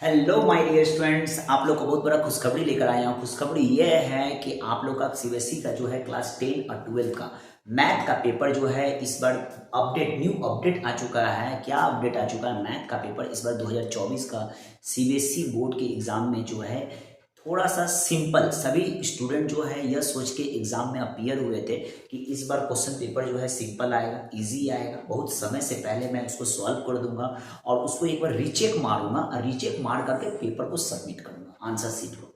Hello my dear students, आप लोग को बहुत बड़ा खुशखबरी लेकर आया हूँ। खुशखबरी ये है कि आप लोग का सीबीएसई का जो है क्लास 10 और 12 का मैथ का पेपर जो है इस बार न्यू अपडेट आ चुका है। क्या अपडेट आ चुका है? मैथ का पेपर इस बार 2024 का सीबीएसई बोर्ड के एग्जाम में जो है थोड़ा सा सिंपल, सभी स्टूडेंट जो है यह सोच के एग्जाम में अपीयर हुए थे कि इस बार क्वेश्चन पेपर जो है सिंपल आएगा, इजी आएगा। बहुत समय से पहले मैं उसको सॉल्व कर दूंगा और उसको एक बार रीचेक मारूंगा और रीचेक मार करके पेपर को सबमिट करूंगा, आंसर शीट को।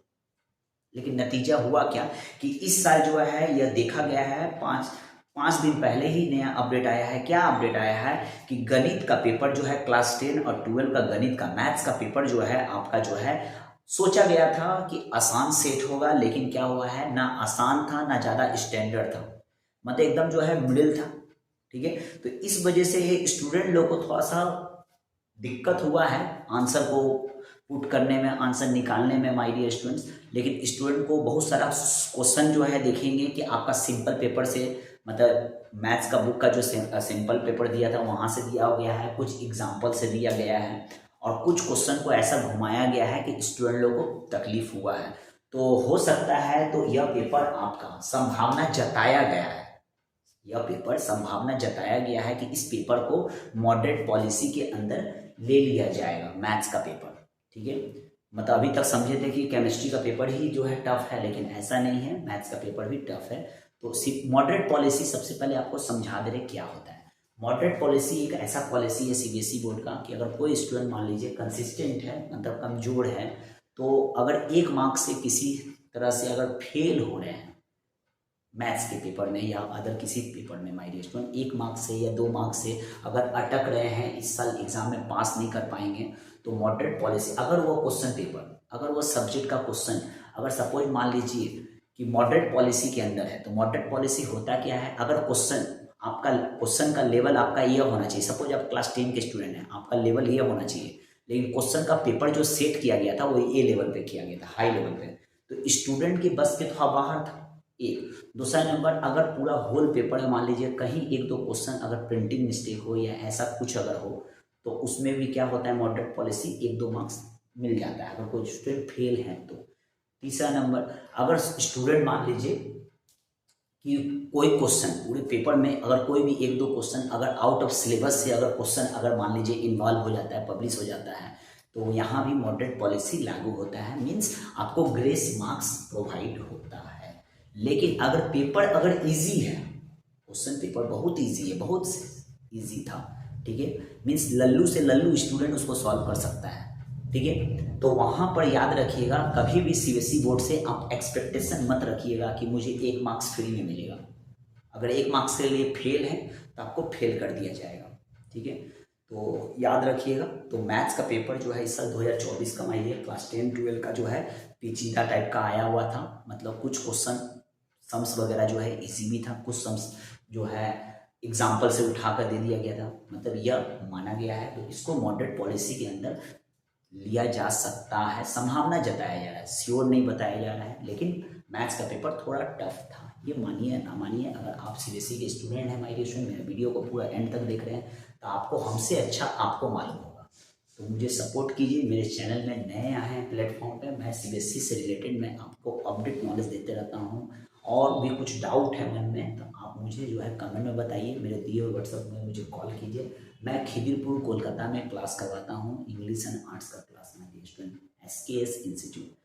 लेकिन नतीजा हुआ क्या कि इस साल जो है यह देखा गया है, पाँच दिन पहले ही नया अपडेट आया है। क्या अपडेट आया है कि गणित का पेपर जो है क्लास 10 और 12 का गणित का मैथ्स का पेपर जो है आपका जो है सोचा गया था कि आसान सेट होगा, लेकिन क्या हुआ है, ना आसान था ना ज़्यादा स्टैंडर्ड था, मतलब एकदम जो है मिडिल था। ठीक है, तो इस वजह से स्टूडेंट लोग को थोड़ा सा दिक्कत हुआ है आंसर को पुट करने में, आंसर निकालने में माय डियर स्टूडेंट्स। लेकिन स्टूडेंट को बहुत सारा क्वेश्चन जो है देखेंगे कि आपका सिंपल पेपर से, मतलब मैथ्स का बुक का जो सिंपल पेपर दिया था वहाँ से दिया गया है, कुछ एग्जाम्पल से दिया गया है और कुछ क्वेश्चन को ऐसा घुमाया गया है कि स्टूडेंट लोगों को तकलीफ हुआ है। तो हो सकता है तो यह पेपर आपका संभावना जताया गया है, यह पेपर संभावना जताया गया है कि इस पेपर को मॉडरेट पॉलिसी के अंदर ले लिया जाएगा, मैथ्स का पेपर। ठीक है, मतलब अभी तक समझे थे कि केमिस्ट्री का पेपर ही जो है टफ है, लेकिन ऐसा नहीं है, मैथ्स का पेपर भी टफ है। तो मॉडरेट पॉलिसी सबसे पहले आपको समझा दे रहे क्या होता है। मॉडरेट पॉलिसी एक ऐसा पॉलिसी है सीबीएसई बोर्ड का कि अगर कोई स्टूडेंट मान लीजिए कंसिस्टेंट है, मतलब कमजोर है, तो अगर एक मार्क्स से किसी तरह से अगर फेल हो रहे हैं मैथ्स के पेपर में या अदर किसी पेपर में माय डियर स्टूडेंट, एक मार्क्स से या 2 मार्क्स से अगर अटक रहे हैं, इस साल एग्जाम में पास नहीं कर पाएंगे, तो मॉडरेट पॉलिसी, अगर वो क्वेश्चन पेपर, अगर वो सब्जेक्ट का क्वेश्चन, अगर सपोज मान लीजिए कि मॉडरेट पॉलिसी के अंदर है, तो मॉडरेट पॉलिसी होता क्या है, अगर क्वेश्चन आपका, क्वेश्चन का लेवल आपका ये होना चाहिए, सपोज आप क्लास 10 के स्टूडेंट हैं, आपका लेवल ये होना चाहिए, लेकिन क्वेश्चन का पेपर जो सेट किया गया था वो ए लेवल पे किया गया था, हाई लेवल पे, तो स्टूडेंट के बस के थोड़ा बाहर था। एक दूसरा नंबर, अगर पूरा होल पेपर है, मान लीजिए कहीं एक दो क्वेश्चन अगर प्रिंटिंग मिस्टेक हो या ऐसा कुछ अगर हो, तो उसमें भी क्या होता है, मॉडरेट पॉलिसी 1-2 मार्क्स मिल जाता है अगर कोई स्टूडेंट फेल है तो। तीसरा नंबर, अगर स्टूडेंट मान लीजिए कि कोई क्वेश्चन पूरे पेपर में अगर कोई भी 1-2 क्वेश्चन अगर आउट ऑफ सिलेबस से अगर क्वेश्चन अगर मान लीजिए इन्वॉल्व हो जाता है, पब्लिश हो जाता है, तो यहाँ भी मॉडरेट पॉलिसी लागू होता है, मीन्स आपको ग्रेस मार्क्स प्रोवाइड होता है। लेकिन अगर पेपर अगर इजी है, क्वेश्चन पेपर बहुत इजी है, बहुत इजी था, ठीक है, मीन्स लल्लू से लल्लू स्टूडेंट उसको सॉल्व कर सकता है, ठीक है, तो वहां पर याद रखिएगा, कभी भी सीबीएसई बोर्ड से आप एक्सपेक्टेशन मत रखिएगा कि मुझे 1 मार्क्स फ्री में मिलेगा। अगर 1 मार्क्स के लिए फेल है तो आपको फेल कर दिया जाएगा, ठीक है, तो याद रखिएगा। तो मैथ्स का पेपर जो है इस साल 2024 का मानिए क्लास 10-12 का जो है पेचीदा टाइप का आया हुआ था, मतलब कुछ क्वेश्चन सम्स वगैरह जो है इजी भी था, कुछ सम्स जो है एग्जाम्पल से उठाकर दे दिया गया था, मतलब यह माना गया है, तो इसको मॉडरेट पॉलिसी के अंदर लिया जा सकता है, संभावना जताया जा रहा है, श्योर नहीं बताया जा रहा है। लेकिन मैथ्स का पेपर थोड़ा टफ था, ये मानिए ना मानिए। अगर आप सीबीएसई के स्टूडेंट हैं, माय डियर स्टूडेंट, मेरे वीडियो को पूरा एंड तक देख रहे हैं, तो आपको हमसे अच्छा आपको मालूम होगा, तो मुझे सपोर्ट कीजिए। मेरे चैनल में नए आए हैं प्लेटफॉर्म पे, मैं सीबीएसई से रिलेटेड मैं आपको अपडेट नॉलेज देते रहता हूँ, और भी कुछ डाउट है मन में तो आप मुझे जो है कमेंट में बताइए, मेरे दिए हुए व्हाट्सएप में मुझे कॉल कीजिए। मैं खिदिरपुर कोलकाता में क्लास करवाता हूँ, इंग्लिश एंड आर्ट्स का क्लास में, स्टूडेंट SKS इंस्टीट्यूट।